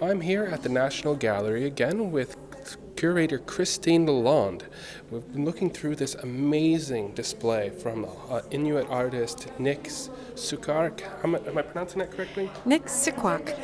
I'm here at the National Gallery again with Curator Christine Lalonde. We've been looking through this amazing display from Inuit artist Nick Sikkuark. Am I pronouncing that correctly? Nick Sikkuark.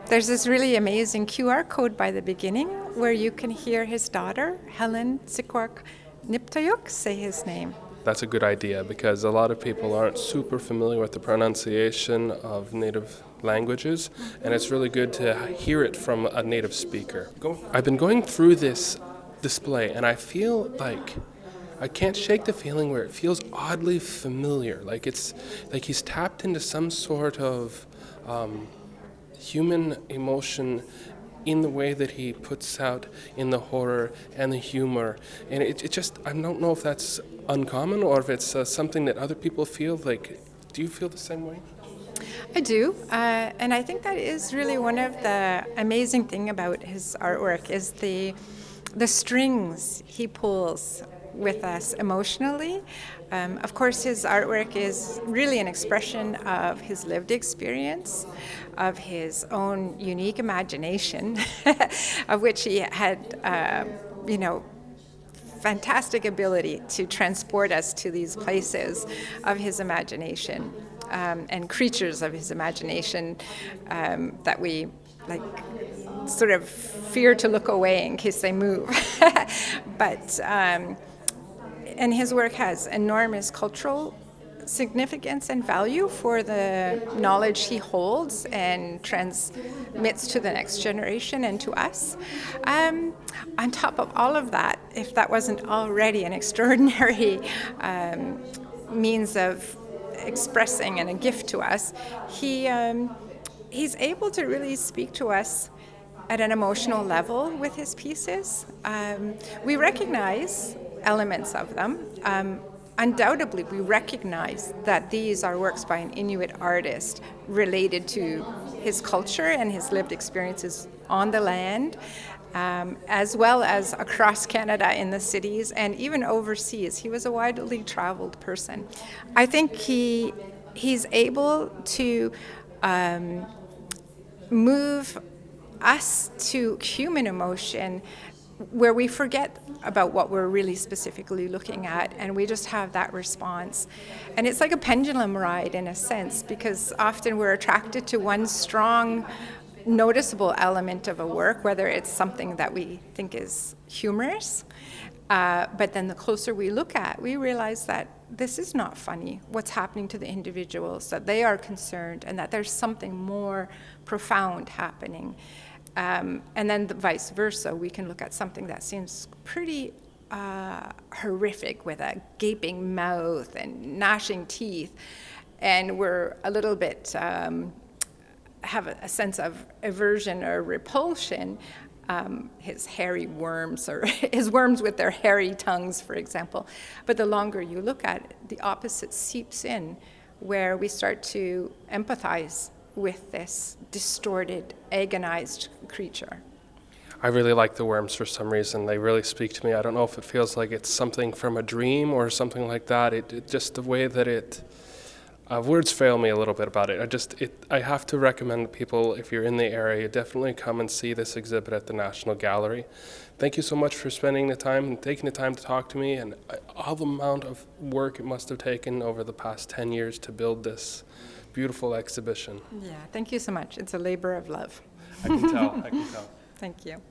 There's this really amazing QR code by the beginning where you can hear his daughter, Helen Sikkuark Niptayuk, say his name. That's a good idea because a lot of people aren't super familiar with the pronunciation of native languages, and it's really good to hear it from a native speaker. I've been going through this display and I feel like I can't shake the feeling where it feels oddly familiar, like it's like he's tapped into some sort of human emotion in the way that he puts out in the horror and the humor. And it just, I don't know if that's uncommon or if it's something that other people feel. Like, do you feel the same way? I do, and I think that is really one of the amazing thing about his artwork is the strings he pulls with us emotionally. Of course, his artwork is really an expression of his lived experience, of his own unique imagination, of which he had, fantastic ability to transport us to these places of his imagination and creatures of his imagination that we sort of fear to look away in case they move. But and his work has enormous cultural significance and value for the knowledge he holds and transmits to the next generation and to us. On top of all of that, if that wasn't already an extraordinary means of expressing and a gift to us, he's able to really speak to us at an emotional level with his pieces. We recognize elements of them. Undoubtedly, we recognize that these are works by an Inuit artist related to his culture and his lived experiences on the land, as well as across Canada in the cities and even overseas. He was a widely traveled person. I think he's able to move us to human emotion where we forget about what we're really specifically looking at, and we just have that response. And it's like a pendulum ride in a sense, because often we're attracted to one strong, noticeable element of a work, whether it's something that we think is humorous, but then the closer we look at, we realize that this is not funny, what's happening to the individuals, that they are concerned, and that there's something more profound happening. And then vice versa, we can look at something that seems pretty horrific with a gaping mouth and gnashing teeth, and we're a little bit, have a sense of aversion or repulsion. His hairy worms, or his worms with their hairy tongues, for example. But the longer you look at it, the opposite seeps in, where we start to empathize with this distorted, agonized creature. I really like the worms for some reason. They really speak to me. I don't know if it feels like it's something from a dream or something like that. It just the way that it, words fail me a little bit about it. I have to recommend people, if you're in the area, definitely come and see this exhibit at the National Gallery. Thank you so much for spending the time and taking the time to talk to me, and all the amount of work it must have taken over the past 10 years to build this beautiful exhibition. Yeah, thank you so much. It's a labor of love. I can tell. Thank you.